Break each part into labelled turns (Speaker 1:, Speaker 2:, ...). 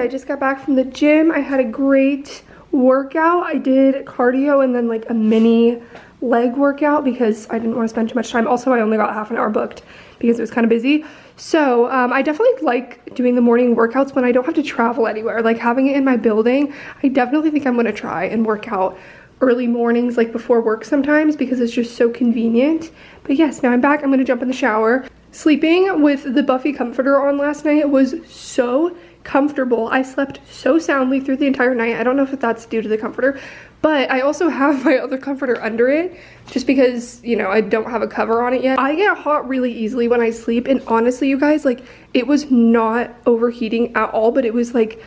Speaker 1: I just got back from the gym. I had a great workout. I did cardio and then like a mini leg workout because I didn't want to spend too much time. Also, I only got half an hour booked because it was kind of busy. So I definitely like doing the morning workouts when I don't have to travel anywhere. Like having it in my building, I definitely think I'm going to try and work out early mornings, like before work sometimes, because it's just so convenient. But yes, now I'm back. I'm going to jump in the shower. Sleeping with the Buffy comforter on last night was so comfortable. I slept so soundly through the entire night. I don't know if that's due to the comforter, but I also have my other comforter under it just because, you know, I don't have a cover on it yet. I get hot really easily when I sleep, and honestly, you guys, like, it was not overheating at all, but it was like,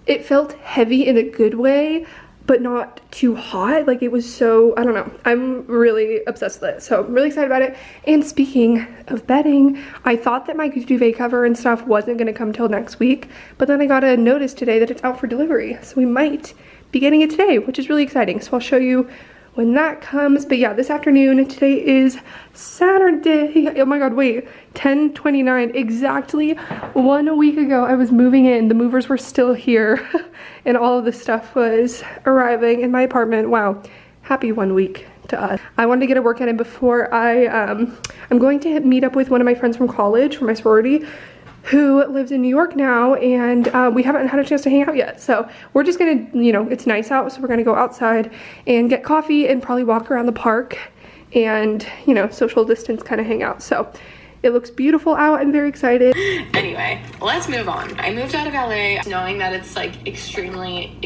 Speaker 1: it felt heavy in a good way, but not too hot. Like, it was so, I don't know, I'm really obsessed with it, so I'm really excited about it. And speaking of bedding, I thought that my duvet cover and stuff wasn't gonna come till next week, but then I got a notice today that it's out for delivery, so we might be getting it today, which is really exciting. So I'll show you when that comes. But yeah, this afternoon, today is Saturday. Oh my god, wait, 10:29, exactly 1 week ago I was moving in. The movers were still here and all of the stuff was arriving in my apartment. Wow, happy 1 week to us. I wanted to get a workout in before I'm going to meet up with one of my friends from college, from my sorority, who lives in New York now, and we haven't had a chance to hang out yet. So we're just gonna, you know, it's nice out, so we're gonna go outside and get coffee and probably walk around the park and, you know, social distance kind of hang out. So it looks beautiful out. I'm very excited.
Speaker 2: Anyway, let's move on. I moved out of LA knowing that it's like extremely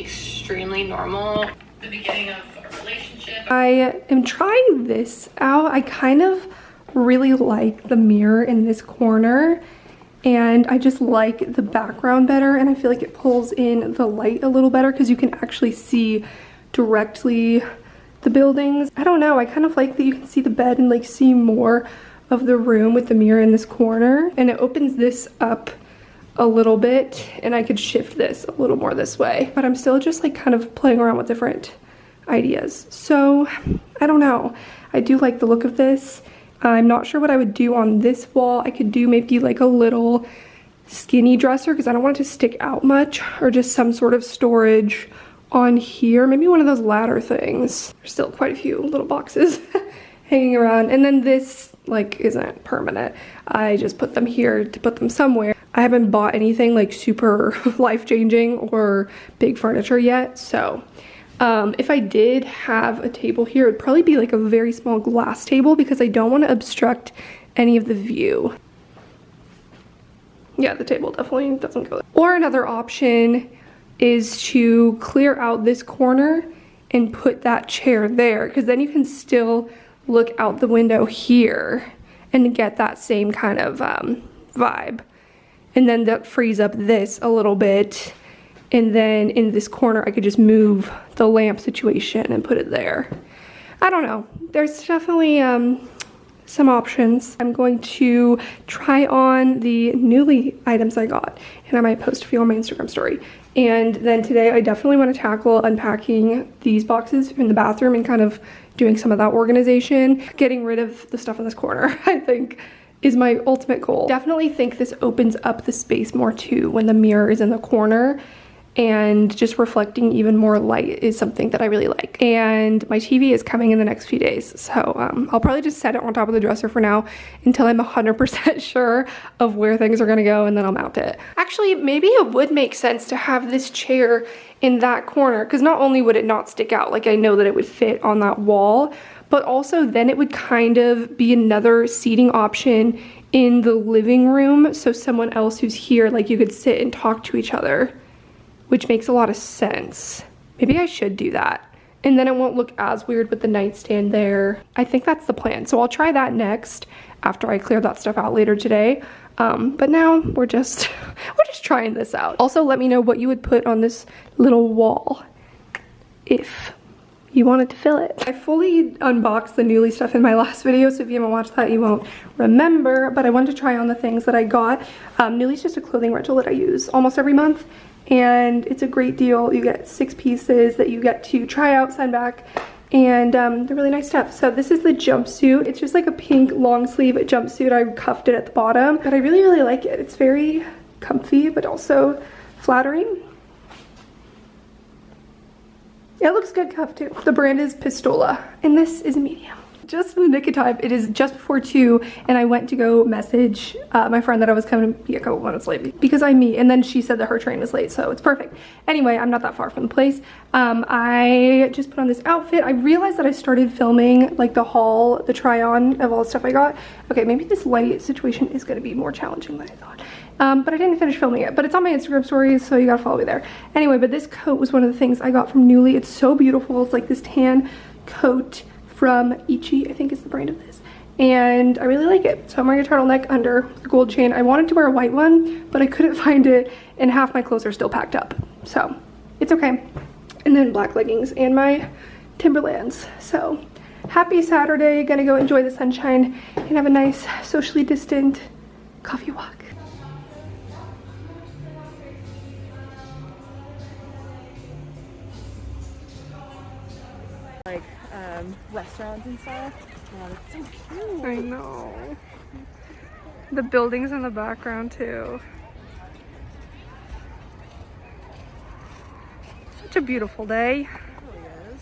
Speaker 2: normal. The beginning of a relationship.
Speaker 1: I am trying this out. I kind of really like the mirror in this corner, and I just like the background better, and I feel like it pulls in the light a little better because you can actually see directly the buildings. I don't know, I kind of like that you can see the bed and like see more of the room with the mirror in this corner. And it opens this up a little bit, and I could shift this a little more this way, but I'm still just like kind of playing around with different ideas. So I don't know, I do like the look of this. I'm not sure what I would do on this wall. I could do maybe like a little skinny dresser because I don't want it to stick out much, or just some sort of storage on here. Maybe one of those ladder things. There's still quite a few little boxes hanging around. And then this like isn't permanent. I just put them here to put them somewhere. I haven't bought anything like super life-changing or big furniture yet, so if I did have a table here, it would probably be like a very small glass table because I don't want to obstruct any of the view. Yeah, the table definitely doesn't go there. Or another option is to clear out this corner and put that chair there, because then you can still look out the window here and get that same kind of vibe. And then that frees up this a little bit. And then in this corner, I could just move the lamp situation and put it there. I don't know. There's definitely some options. I'm going to try on the Nuuly items I got, and I might post a few on my Instagram story. And then today, I definitely want to tackle unpacking these boxes in the bathroom and kind of doing some of that organization. Getting rid of the stuff in this corner, I think, is my ultimate goal. Definitely think this opens up the space more too when the mirror is in the corner, and just reflecting even more light is something that I really like. And my TV is coming in the next few days, so I'll probably just set it on top of the dresser for now until I'm 100% sure of where things are gonna go, and then I'll mount it. Actually, maybe it would make sense to have this chair in that corner, because not only would it not stick out, like I know that it would fit on that wall, but also then it would kind of be another seating option in the living room, so someone else who's here, like you could sit and talk to each other, which makes a lot of sense. Maybe I should do that. And then it won't look as weird with the nightstand there. I think that's the plan. So I'll try that next after I clear that stuff out later today. But now we're just trying this out. Also, let me know what you would put on this little wall if you wanted to fill it. I fully unboxed the Nuuly stuff in my last video, so if you haven't watched that, you won't remember, but I wanted to try on the things that I got. Nuuly's just a clothing rental that I use almost every month, and it's a great deal. You get 6 pieces that you get to try out, send back, and they're really nice stuff. So this is the jumpsuit. It's just like a pink long sleeve jumpsuit. I cuffed it at the bottom, but I really like it. It's very comfy, but also flattering. It looks good cuff too. The brand is Pistola, and this is a medium. Just in the nick of time, it is just before 2, and I went to go message my friend that I was coming to be a couple minutes late because I'm me, and then she said that her train was late, so it's perfect. Anyway, I'm not that far from the place. I just put on this outfit. I realized that I started filming like the haul, the try on of all the stuff I got. Okay, maybe this light situation is gonna be more challenging than I thought. But I didn't finish filming it, but it's on my Instagram stories, so you gotta follow me there. Anyway, but this coat was one of the things I got from Nuuly. It's so beautiful. It's like this tan coat from Ichi, I think is the brand of this. And I really like it. So I'm wearing a turtleneck under the gold chain. I wanted to wear a white one, but I couldn't find it, and half my clothes are still packed up. So it's okay. And then black leggings and my Timberlands. So happy Saturday. Gonna go enjoy the sunshine and have a nice socially distant coffee walk.
Speaker 3: Like restaurants and stuff. Yeah, it's so cute.
Speaker 1: I know. The buildings in the background too. Such a beautiful day.
Speaker 3: It really is.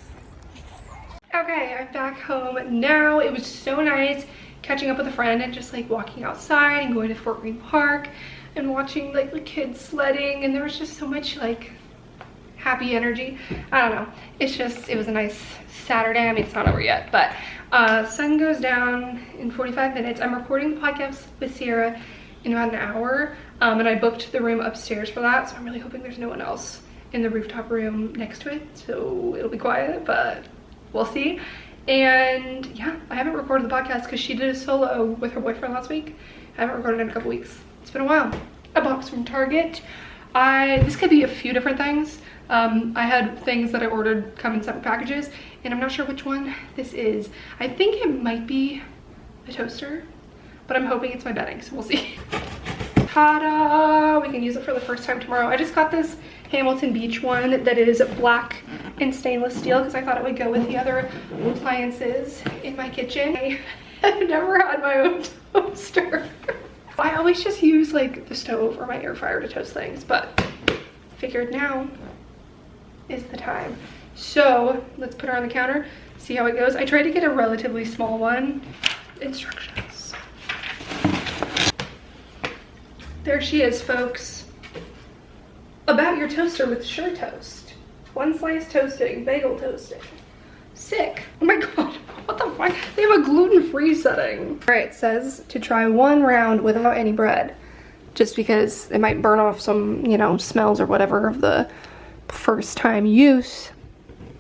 Speaker 1: Okay, I'm back home now. It was so nice catching up with a friend and just like walking outside and going to Fort Greene Park and watching like the kids sledding, and there was just so much like happy energy. I don't know. It's just, it was a nice Saturday. I mean, it's not over yet, but sun goes down in 45 minutes. I'm recording the podcast with Sierra in about an hour, and I booked the room upstairs for that, so I'm really hoping there's no one else in the rooftop room next to it, so it'll be quiet, but we'll see. And yeah, I haven't recorded the podcast because she did a solo with her boyfriend last week. I haven't recorded in a couple weeks. It's been a while. A box from Target. This could be a few different things. I had things that I ordered come in separate packages, and I'm not sure which one this is. I think it might be a toaster, but I'm hoping it's my bedding, so we'll see. Ta-da! We can use it for the first time tomorrow. I just got this Hamilton Beach one that is black and stainless steel because I thought it would go with the other appliances in my kitchen. I've never had my own toaster. I always just use like the stove or my air fryer to toast things, but figured now is the time. So let's put her on the counter, see how it goes. I tried to get a relatively small one. Instructions. There she is, folks. About your toaster with Sure Toast. 1 slice toasting, bagel toasting. Sick. Oh my god, what the fuck? They have a gluten-free setting. All right, it says to try 1 round without any bread, just because it might burn off some, you know, smells or whatever of the first time use.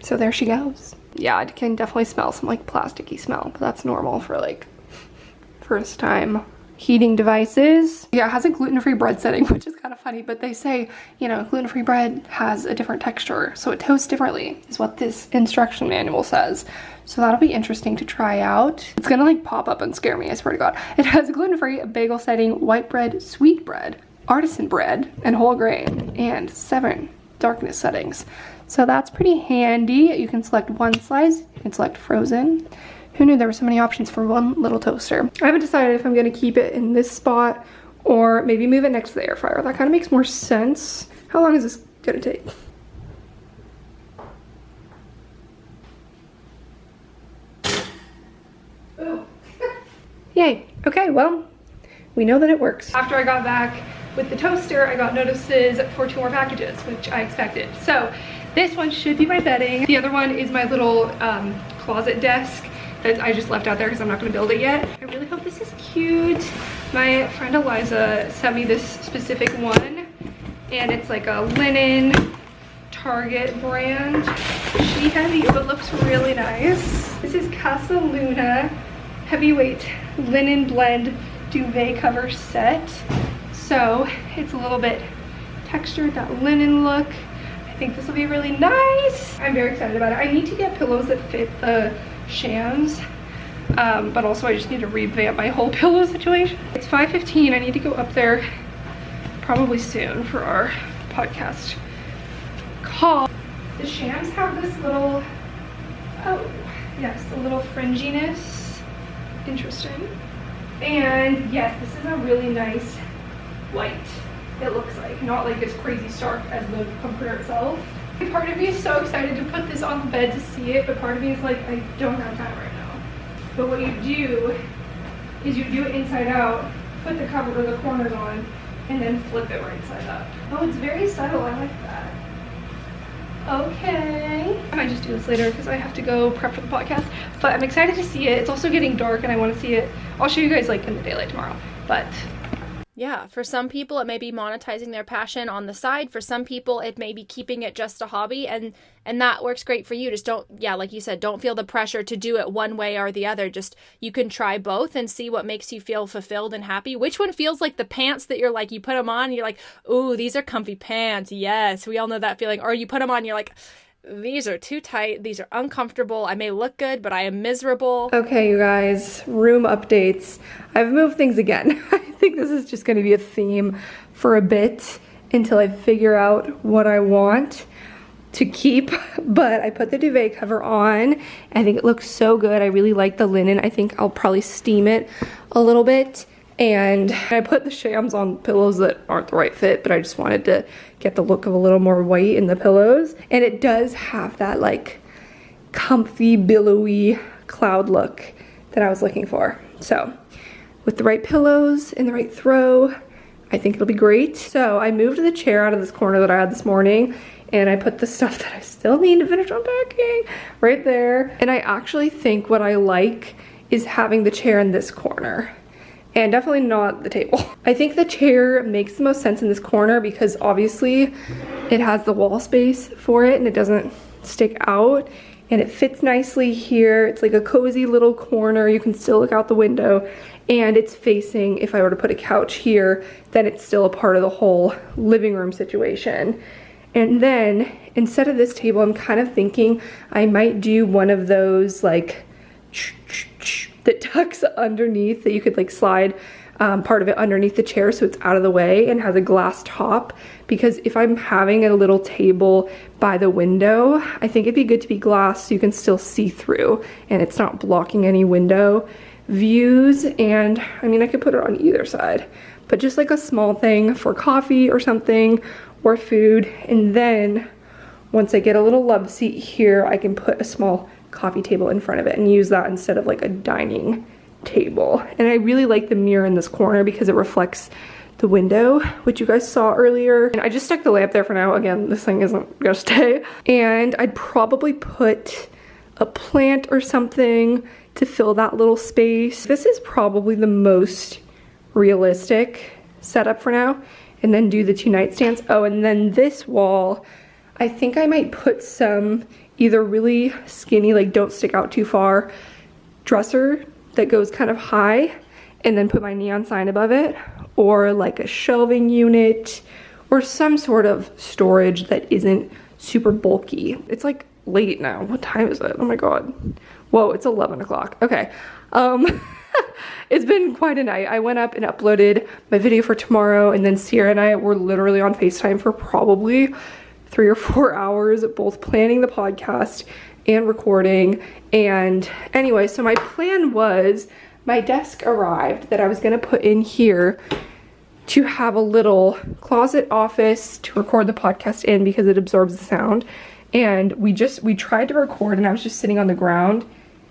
Speaker 1: So there she goes. Yeah, I can definitely smell some like plasticky smell, but that's normal for like first time heating devices. Yeah, it has a gluten-free bread setting, which is kind of funny, but they say, you know, gluten-free bread has a different texture, so it toasts differently, is what this instruction manual says. So that'll be interesting to try out. It's gonna like pop up and scare me, I swear to God. It has a gluten-free, bagel setting, white bread, sweet bread, artisan bread, and whole grain, and 7 darkness settings. So that's pretty handy. You can select 1 slice, you can select frozen. Who knew there were so many options for one little toaster? I haven't decided if I'm gonna keep it in this spot or maybe move it next to the air fryer. That kind of makes more sense. How long is this gonna take? Oh. Yay. Okay, well, we know that it works. After I got back with the toaster, I got notices for 2 more packages, which I expected. So this one should be my bedding. The other one is my little closet desk that I just left out there because I'm not going to build it yet. I really hope this is cute. My friend Eliza sent me this specific one, and it's like a linen Target brand. She heavy, but looks really nice. This is Casa Luna heavyweight linen blend duvet cover set. So it's a little bit textured, that linen look. I think this will be really nice. I'm very excited about it. I need to get pillows that fit the shams, but also I just need to revamp my whole pillow situation. It's 5:15. I need to go up there probably soon for our podcast call. The shams have this little, oh yes, a little fringiness. Interesting. And yes, this is a really nice white, it looks like, not like as crazy stark as the comforter itself. Part of me is so excited to put this on the bed to see it, but part of me is like, I don't have time right now. But what you do is you do it inside out, put the cover or the corners on, and then flip it right side up. Oh, it's very subtle. I like that. Okay. I might just do this later because I have to go prep for the podcast, but I'm excited to see it. It's also getting dark and I want to see it. I'll show you guys like in the daylight tomorrow, but
Speaker 4: yeah, for some people it may be monetizing their passion on the side. For some people it may be keeping it just a hobby, and that works great for you. Just don't, yeah, like you said, don't feel the pressure to do it one way or the other. Just, you can try both and see what makes you feel fulfilled and happy. Which one feels like the pants that you're like, you put them on and you're like, ooh, these are comfy pants. Yes, we all know that feeling. Or you put them on and you're like, these are too tight, these are uncomfortable, I may look good, but I am miserable.
Speaker 1: Okay, you guys, room updates. I've moved things again. I think this is just gonna be a theme for a bit until I figure out what I want to keep, but I put the duvet cover on. I think it looks so good. I really like the linen. I think I'll probably steam it a little bit. And I put the shams on pillows that aren't the right fit, but I just wanted to get the look of a little more white in the pillows. And it does have that like comfy, billowy cloud look that I was looking for. So with the right pillows and the right throw, I think it'll be great. So I moved the chair out of this corner that I had this morning, and I put the stuff that I still need to finish unpacking right there. And I actually think what I like is having the chair in this corner. And definitely not the table. I think the chair makes the most sense in this corner because obviously it has the wall space for it and it doesn't stick out, and it fits nicely here. It's like a cozy little corner. You can still look out the window, and it's facing, if I were to put a couch here, then it's still a part of the whole living room situation. And then instead of this table, I'm kind of thinking I might do one of those like that tucks underneath, that you could like slide part of it underneath the chair so it's out of the way and has a glass top, because if I'm having a little table by the window, I think it'd be good to be glass so you can still see through and it's not blocking any window views. And I mean, I could put it on either side, but just like a small thing for coffee or something, or food. And then once I get a little love seat here, I can put a small coffee table in front of it and use that instead of like a dining table. And I really like the mirror in this corner because it reflects the window, which you guys saw earlier. And I just stuck the lamp there for now. Again, this thing isn't gonna stay. And I'd probably put a plant or something to fill that little space. This is probably the most realistic setup for now. And then do the 2 nightstands. Oh, and then this wall, I think I might put some either really skinny, like don't stick out too far, dresser that goes kind of high, and then put my neon sign above it, or like a shelving unit, or some sort of storage that isn't super bulky. It's like late now. What time is it? Oh my god. Whoa, it's 11 o'clock. Okay. It's been quite a night. I went up and uploaded my video for tomorrow, and then Sierra and I were literally on FaceTime for probably 3 or 4 hours, both planning the podcast and recording. And anyway, so my plan was, my desk arrived that I was gonna put in here to have a little closet office to record the podcast in because it absorbs the sound. And we tried to record, and I was just sitting on the ground,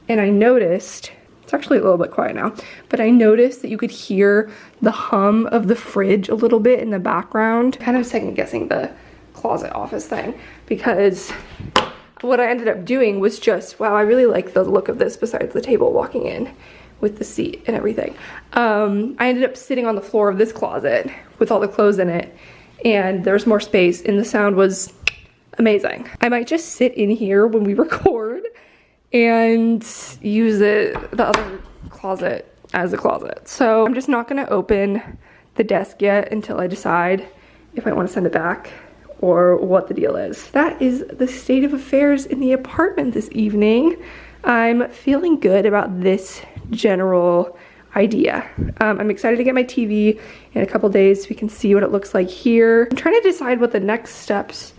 Speaker 1: and I noticed, it's actually a little bit quiet now, but I noticed that you could hear the hum of the fridge a little bit in the background. Kind of second guessing the closet office thing, because what I ended up doing was just, wow, I really like the look of this besides the table walking in with the seat and everything. I ended up sitting on the floor of this closet with all the clothes in it, and there's more space and the sound was amazing. I might just sit in here when we record and use the other closet as a closet. So I'm just not gonna open the desk yet until I decide if I want to send it back or what the deal is. That is the state of affairs in the apartment this evening. I'm feeling good about this general idea. I'm excited to get my TV in a couple days so we can see what it looks like here. I'm trying to decide what the next steps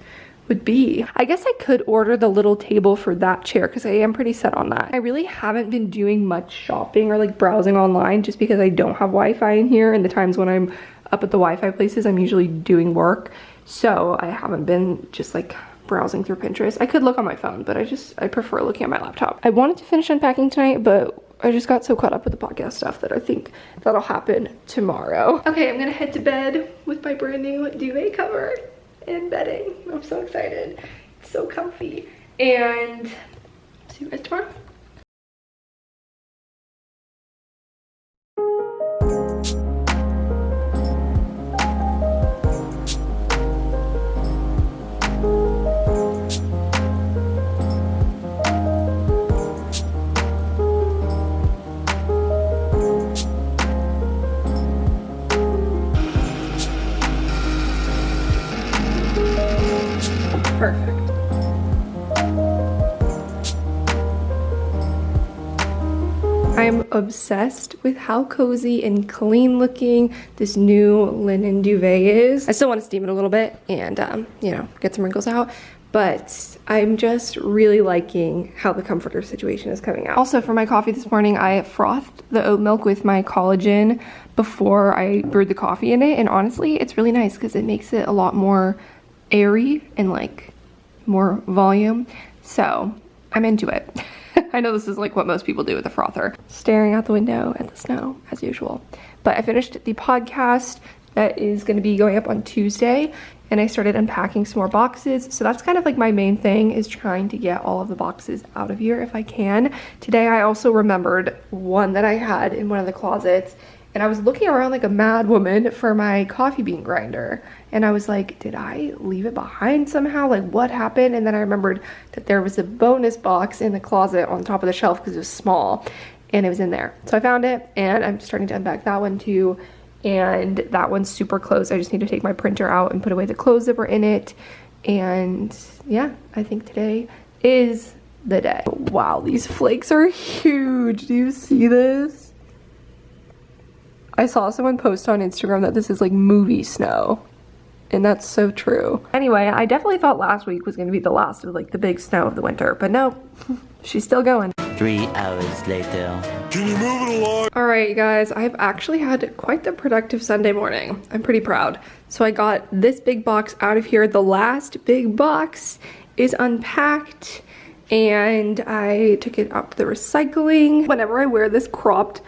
Speaker 1: would be. I guess I could order the little table for that chair because I am pretty set on that. I really haven't been doing much shopping or like browsing online just because I don't have Wi-Fi in here, and the times when I'm up at the Wi-Fi places I'm usually doing work. So I haven't been just like browsing through Pinterest. I could look on my phone, but I prefer looking at my laptop. I wanted to finish unpacking tonight, but I just got so caught up with the podcast stuff that I think that'll happen tomorrow. Okay, I'm gonna head to bed with my brand new duvet cover and bedding. I'm so excited. It's so comfy. And see you guys tomorrow. Perfect. I'm obsessed with how cozy and clean looking this new linen duvet is. I still want to steam it a little bit and, you know, get some wrinkles out, but I'm just really liking how the comforter situation is coming out. Also, for my coffee this morning, I frothed the oat milk with my collagen before I brewed the coffee in it, and honestly, it's really nice because it makes it a lot more airy and like more volume, so I'm into it. I know this is like what most people do with a frother. Staring out the window at the snow as usual. But I finished the podcast that is going to be going up on Tuesday, and I started unpacking some more boxes. So that's kind of like my main thing, is trying to get all of the boxes out of here if I can. Today I also remembered one that I had in one of the closets, and I was looking around like a mad woman for my coffee bean grinder. And I was like, did I leave it behind somehow? Like, what happened? And then I remembered that there was a bonus box in the closet on top of the shelf because it was small and it was in there. So I found it, and I'm starting to unpack that one too. And that one's super close. I just need to take my printer out and put away the clothes that were in it. And yeah, I think today is the day. Wow, these flakes are huge. Do you see this? I saw someone post on Instagram that this is like movie snow, and that's so true. Anyway, I definitely thought last week was going to be the last of like the big snow of the winter, but no, she's still going.
Speaker 5: 3 hours later.
Speaker 6: Can you move it along?
Speaker 1: All right, guys, I've actually had quite the productive Sunday morning. I'm pretty proud. So I got this big box out of here. The last big box is unpacked, and I took it out to the recycling. Whenever I wear this cropped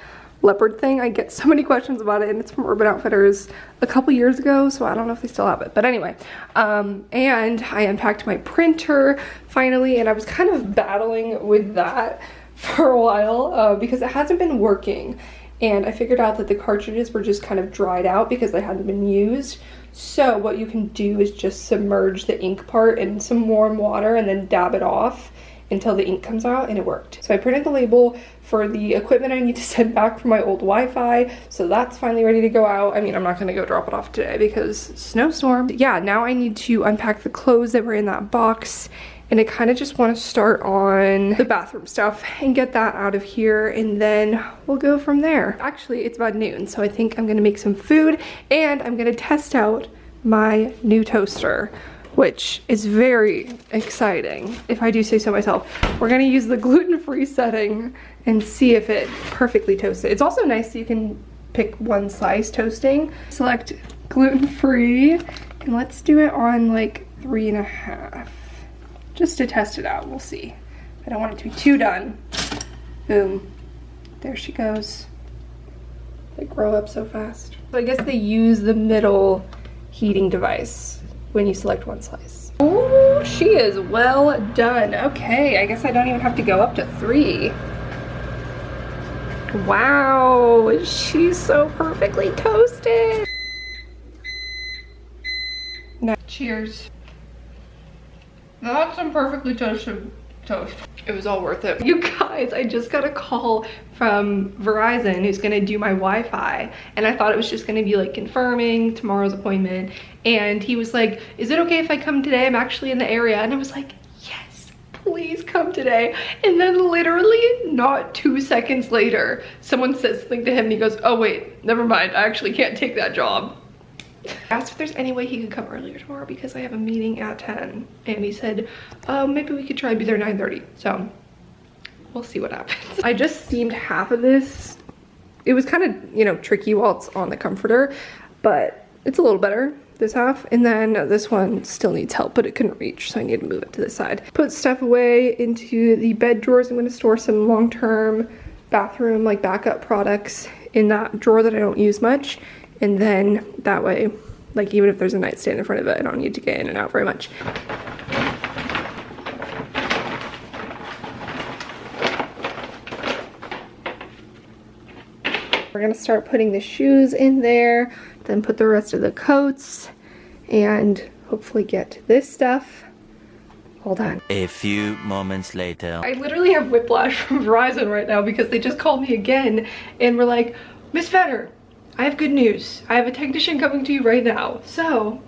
Speaker 1: leopard thing, I get so many questions about it, and it's from Urban Outfitters a couple years ago, so I don't know if they still have it, but anyway. And I unpacked my printer finally, and I was kind of battling with that for a while because it hasn't been working, and I figured out that the cartridges were just kind of dried out because they hadn't been used. So what you can do is just submerge the ink part in some warm water and then dab it off until the ink comes out, and it worked. So I printed the label for the equipment I need to send back for my old Wi-Fi, so that's finally ready to go out. I mean, I'm not gonna go drop it off today because snowstorm. Yeah, now I need to unpack the clothes that were in that box, and I kind of just want to start on the bathroom stuff and get that out of here, and then we'll go from there. Actually, it's about noon, so I think I'm gonna make some food, and I'm gonna test out my new toaster, which is very exciting, if I do say so myself. We're gonna use the gluten-free setting and see if it perfectly toasts it. It's also nice that you can pick one slice toasting. Select gluten-free, and let's do it on like 3.5, just to test it out. We'll see. I don't want it to be too done. Boom, there she goes. They grow up so fast. So I guess they use the middle heating device when you select one slice. Oh, she is well done. Okay, I guess I don't even have to go up to 3. Wow, she's so perfectly toasted. Now, cheers. That's some perfectly toasted toast. It was all worth it. You guys, I just got a call from Verizon who's gonna do my Wi-Fi, and I thought it was just gonna be like confirming tomorrow's appointment, and he was like, is it okay if I come today? I'm actually in the area. And I was like, yes, please come today. And then literally not 2 seconds later, someone says something to him and he goes, oh wait, never mind, I actually can't take that job. I asked if there's any way he could come earlier tomorrow because I have a meeting at 10, and he said, maybe we could try to be there 9:30. So we'll see what happens. I just steamed half of this. It was kind of, you know, tricky while it's on the comforter, but it's a little better. this half, and then this one still needs help, but it couldn't reach, so I need to move it to this side. Put stuff away into the bed drawers. I'm going to store some long-term bathroom like backup products in that drawer that I don't use much, and then that way, like, even if there's a nightstand in front of it, I don't need to get in and out very much. We're gonna start putting the shoes in there, then put the rest of the coats, and hopefully get this stuff all done.
Speaker 5: A few moments later.
Speaker 1: I literally have whiplash from Verizon right now because they just called me again and were like, Miss Vetter, I have good news. I have a technician coming to you right now. So,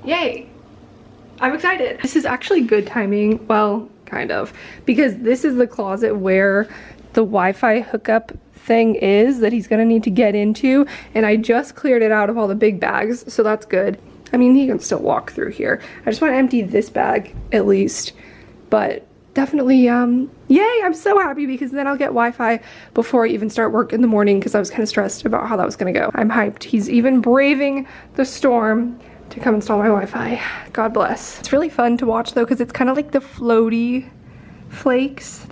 Speaker 1: yay. I'm excited. This is actually good timing, well, kind of, because this is the closet where the Wi-Fi hookup thing is that he's gonna need to get into, and I just cleared it out of all the big bags, so that's good. I mean, he can still walk through here. I just want to empty this bag at least, but definitely, yay, I'm so happy because then I'll get Wi-Fi before I even start work in the morning because I was kind of stressed about how that was gonna go. I'm hyped. He's even braving the storm to come install my Wi-Fi. God bless. It's really fun to watch though because it's kind of like the floaty flakes.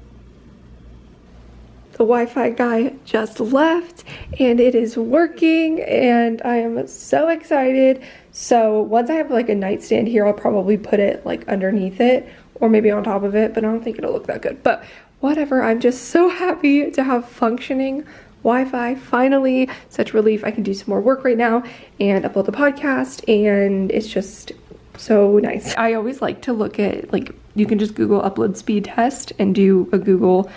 Speaker 1: The Wi-Fi guy just left and it is working and I am so excited. So once I have like a nightstand here, I'll probably put it like underneath it or maybe on top of it, but I don't think it'll look that good. But whatever, I'm just so happy to have functioning Wi-Fi finally. Such relief. I can do some more work right now and upload the podcast, and it's just so nice. I always like to look at, like, you can just Google upload speed test and do a Google,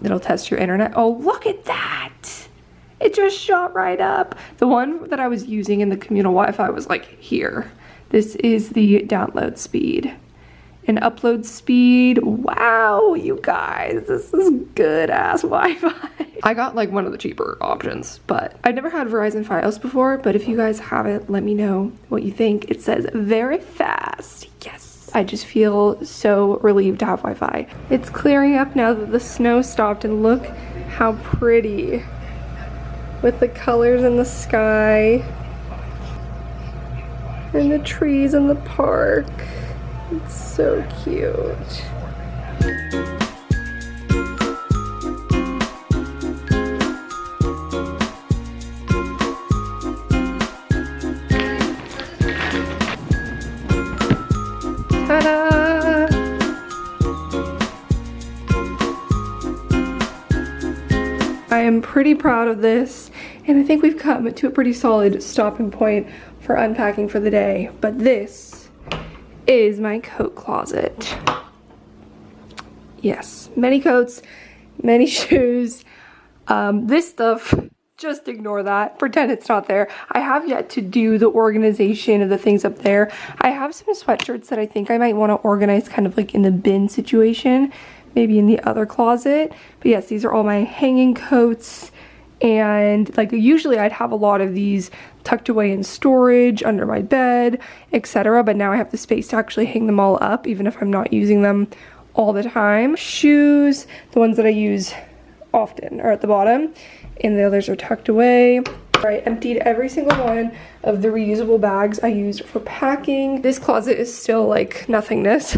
Speaker 1: it'll test your internet. Oh, look at that. It just shot right up. The one that I was using in the communal Wi-Fi was like here. This is the download speed. And upload speed, wow, you guys, this is good ass Wi-Fi. I got like one of the cheaper options, but I've never had Verizon Fios before, but if you guys have it, let me know what you think. It says very fast, yes. I just feel so relieved to have Wi-Fi. It's clearing up now that the snow stopped, and look how pretty with the colors in the sky and the trees in the park. It's so cute. Ta-da! I am pretty proud of this, and I think we've come to a pretty solid stopping point for unpacking for the day. But this is my coat closet. Yes, many coats, many shoes. This stuff, just ignore that. Pretend it's not there. I have yet to do the organization of the things up there. I have some sweatshirts that I think I might want to organize kind of like in the bin situation, maybe in the other closet. But yes, these are all my hanging coats. And like usually I'd have a lot of these tucked away in storage under my bed, etc. But now I have the space to actually hang them all up, even if I'm not using them all the time. Shoes, the ones that I use often, are at the bottom, and the others are tucked away. I emptied every single one of the reusable bags I used for packing. This closet is still like nothingness.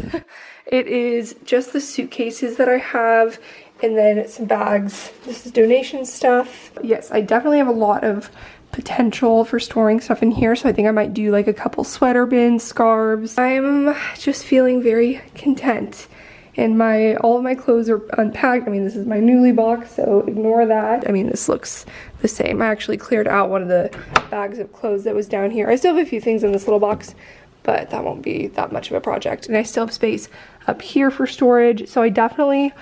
Speaker 1: It is just the suitcases that I have, and then some bags. This is donation stuff. Yes, I definitely have a lot of potential for storing stuff in here, so I think I might do like a couple sweater bins, scarves. I'm just feeling very content. And all of my clothes are unpacked. I mean, this is my Newly box, so ignore that. I mean, this looks the same. I actually cleared out one of the bags of clothes that was down here. I still have a few things in this little box, but that won't be that much of a project. And I still have space up here for storage, so I definitely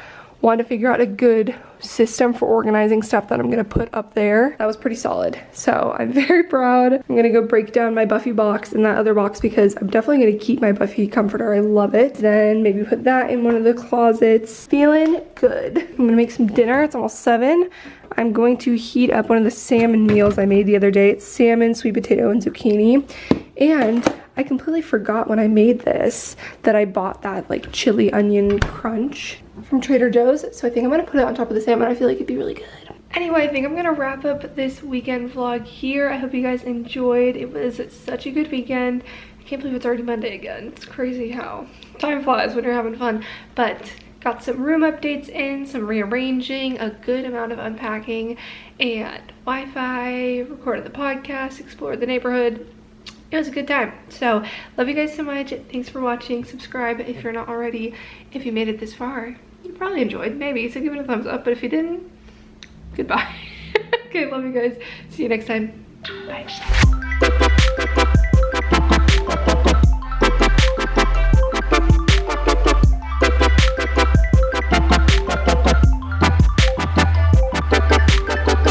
Speaker 1: want to figure out a good system for organizing stuff that I'm going to put up there. That was pretty solid, so I'm very proud. I'm going to go break down my Buffy box in that other box because I'm definitely going to keep my Buffy comforter. I love it. Then maybe put that in one of the closets. Feeling good. I'm going to make some dinner. It's almost 7. I'm going to heat up one of the salmon meals I made the other day. It's salmon, sweet potato, and zucchini. And I completely forgot when I made this that I bought that like chili onion crunch from Trader Joe's, so I think I'm gonna put it on top of the salmon. I feel like it'd be really good. Anyway, I think I'm gonna wrap up this weekend vlog here. I hope you guys enjoyed. It was such a good weekend. I can't believe it's already Monday again. It's crazy how time flies when you're having fun. But got some room updates in, some rearranging, a good amount of unpacking, and Wi-Fi, recorded the podcast, explored the neighborhood. It was a good time. So love you guys so much. Thanks for watching. Subscribe if you're not already. If you made it this far, you probably enjoyed, maybe, so give it a thumbs up. But if you didn't, goodbye. Okay, love you guys. See you next time. Bye.